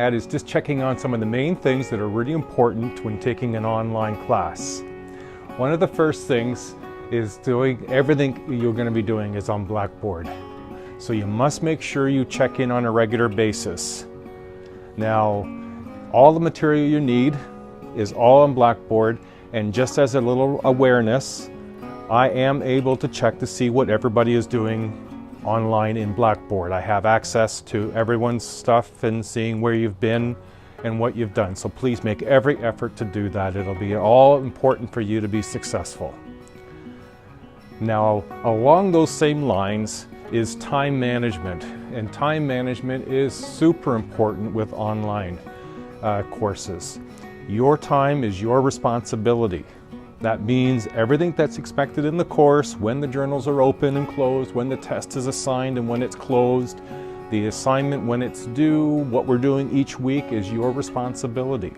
at is just checking on some of the main things that are really important when taking an online class. One of the first things is doing everything you're going to be doing is on Blackboard. So you must make sure you check in on a regular basis. Now, all the material you need is all on Blackboard, and just as a little awareness, I am able to check to see what everybody is doing online in Blackboard. I have access to everyone's stuff and seeing where you've been and what you've done. So please make every effort to do that. It'll be all important for you to be successful. Now, along those same lines is time management. And time management is super important with online courses. Your time is your responsibility. That means everything that's expected in the course, when the journals are open and closed, when the test is assigned and when it's closed, the assignment when it's due, what we're doing each week is your responsibility.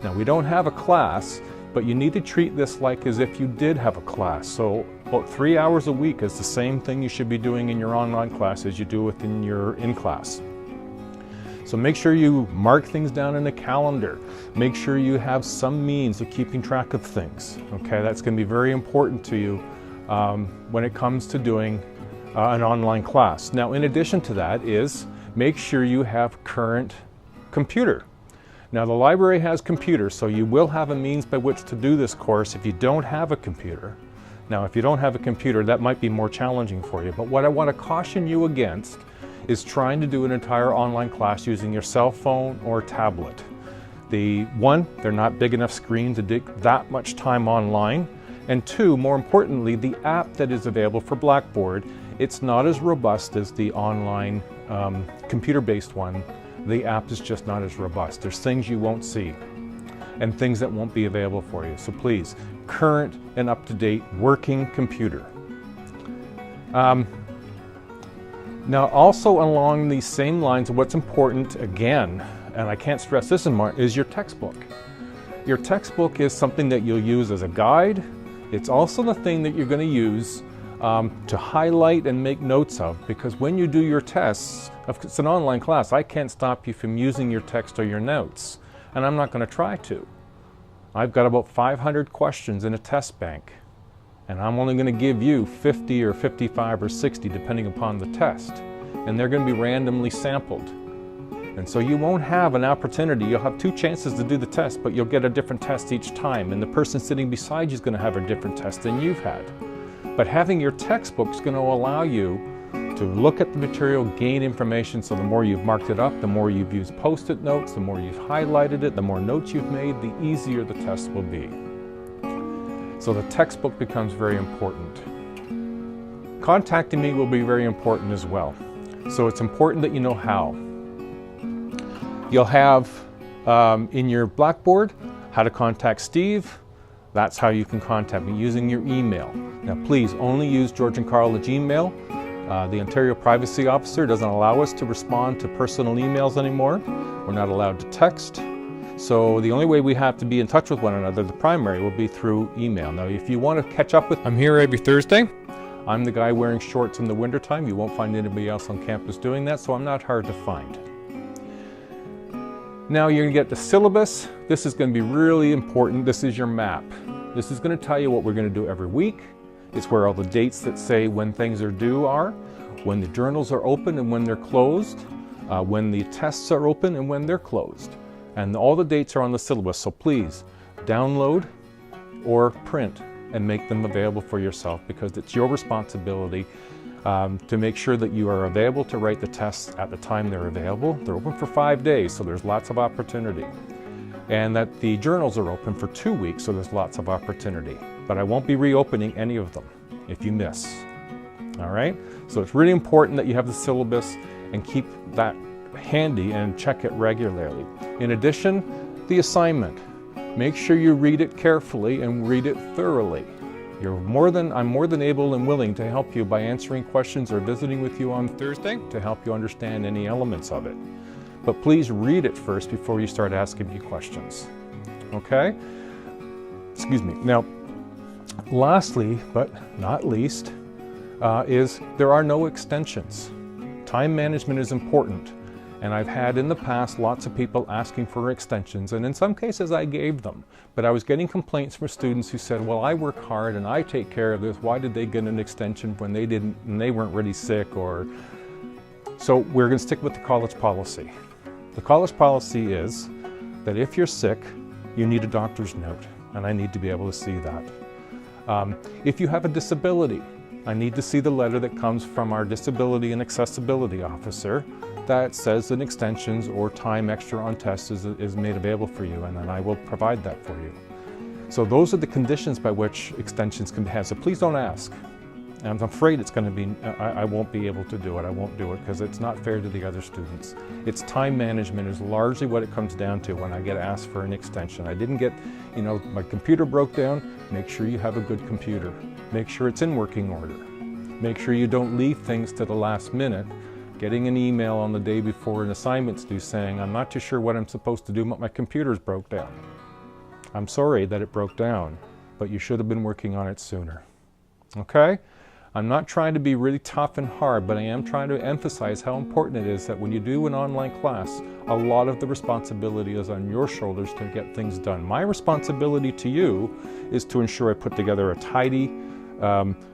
Now, we don't have a class, but you need to treat this like as if you did have a class. So about 3 hours a week is the same thing you should be doing in your online class as you do within your in-class. So make sure you mark things down in a calendar. Make sure you have some means of keeping track of things. Okay, that's going to be very important to you when it comes to doing an online class. Now, in addition to that is make sure you have current computer. Now, the library has computers, so you will have a means by which to do this course if you don't have a computer. Now, if you don't have a computer, that might be more challenging for you. But what I want to caution you against is trying to do an entire online class using your cell phone or tablet. They're not big enough screens to take that much time online. And two, more importantly, the app that is available for Blackboard, it's not as robust as the online computer-based one. The app is just not as robust. There's things you won't see and things that won't be available for you. So please, current and up-to-date working computer. Now, also along these same lines, what's important, again, and I can't stress this enough, is your textbook. Your textbook is something that you'll use as a guide. It's also the thing that you're going to use to highlight and make notes of, because when you do your tests, if it's an online class, I can't stop you from using your text or your notes, and I'm not going to try to. I've got about 500 questions in a test bank, and I'm only going to give you 50 or 55 or 60 depending upon the test, and they're going to be randomly sampled. And so you won't have an opportunity. You'll have 2 chances to do the test, but you'll get a different test each time, and the person sitting beside you is going to have a different test than you've had. But having your textbook is going to allow you to look at the material, gain information. So the more you've marked it up, the more you've used post-it notes, the more you've highlighted it, the more notes you've made, the easier the test will be. So the textbook becomes very important. Contacting me will be very important as well. So it's important that you know how. You'll have in your Blackboard how to contact Steve. That's how you can contact me, using your email. Now please only use George and Carl at Gmail. The Ontario Privacy Officer doesn't allow us to respond to personal emails anymore. We're not allowed to text. So the only way we have to be in touch with one another, the primary, will be through email. Now if you want to catch up with, I'm here every Thursday. I'm the guy wearing shorts in the wintertime. You won't find anybody else on campus doing that, so I'm not hard to find. Now you're going to get the syllabus. This is going to be really important. This is your map. This is going to tell you what we're going to do every week. It's where all the dates that say when things are due are, when the journals are open and when they're closed, when the tests are open and when they're closed. And all the dates are on the syllabus, so please download or print and make them available for yourself, because it's your responsibility to make sure that you are available to write the tests at the time they're available. They're open for 5 days, so there's lots of opportunity. And that the journals are open for 2 weeks, so there's lots of opportunity. But I won't be reopening any of them if you miss. All right? So it's really important that you have the syllabus and keep that handy and check it regularly. In addition, the assignment. Make sure you read it carefully and read it thoroughly. I'm more than able and willing to help you by answering questions or visiting with you on Thursday to help you understand any elements of it. But please read it first before you start asking me questions. Okay? Excuse me. Now, lastly, but not least, is there are no extensions. Time management is important. And I've had in the past lots of people asking for extensions, and in some cases I gave them. But I was getting complaints from students who said, well, I work hard and I take care of this. Why did they get an extension when they didn't, and they weren't really sick? Or so we're going to stick with the college policy. The college policy is that if you're sick, you need a doctor's note, and I need to be able to see that. If you have a disability, I need to see the letter that comes from our disability and accessibility officer that says an extensions or time extra on tests is made available for you, and then I will provide that for you. So those are the conditions by which extensions can be had. So please don't ask. I'm afraid it's going to be, I won't be able to do it. I won't do it because it's not fair to the other students. It's time management is largely what it comes down to when I get asked for an extension. I didn't get, my computer broke down. Make sure you have a good computer. Make sure it's in working order. Make sure you don't leave things to the last minute. Getting an email on the day before an assignment's due saying, I'm not too sure what I'm supposed to do, but my computer's broke down. I'm sorry that it broke down, but you should have been working on it sooner. Okay? I'm not trying to be really tough and hard, but I am trying to emphasize how important it is that when you do an online class, a lot of the responsibility is on your shoulders to get things done. My responsibility to you is to ensure I put together a tidy,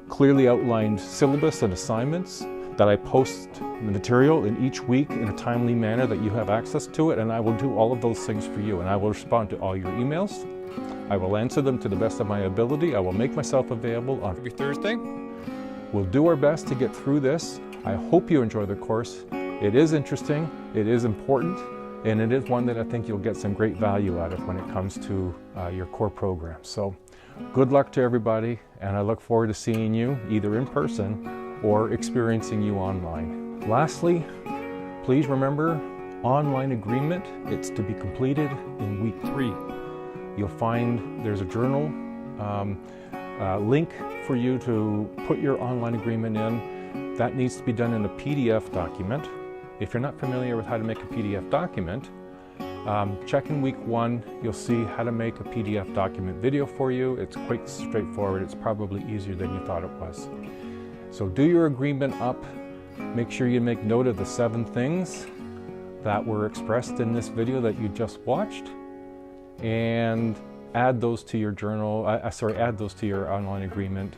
clearly outlined syllabus and assignments, that I post the material in each week in a timely manner that you have access to it, and I will do all of those things for you, and I will respond to all your emails. I will answer them to the best of my ability. I will make myself available on every Thursday. We'll do our best to get through this. I hope you enjoy the course. It is interesting, it is important, and it is one that I think you'll get some great value out of when it comes to your core program. So good luck to everybody, and I look forward to seeing you either in person or experiencing you online. Lastly, please remember, online agreement, it's to be completed in week 3. You'll find there's a journal link for you to put your online agreement in. That needs to be done in a PDF document. If you're not familiar with how to make a PDF document, check in week 1. You'll see how to make a PDF document video for you. It's quite straightforward. It's probably easier than you thought it was. So do your agreement up. Make sure you make note of the 7 things that were expressed in this video that you just watched, and add those to your journal, add those to your online agreement,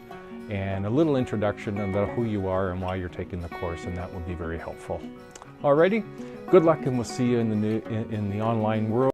and a little introduction about who you are and why you're taking the course, and that will be very helpful. Alrighty, good luck, and we'll see you in the online world.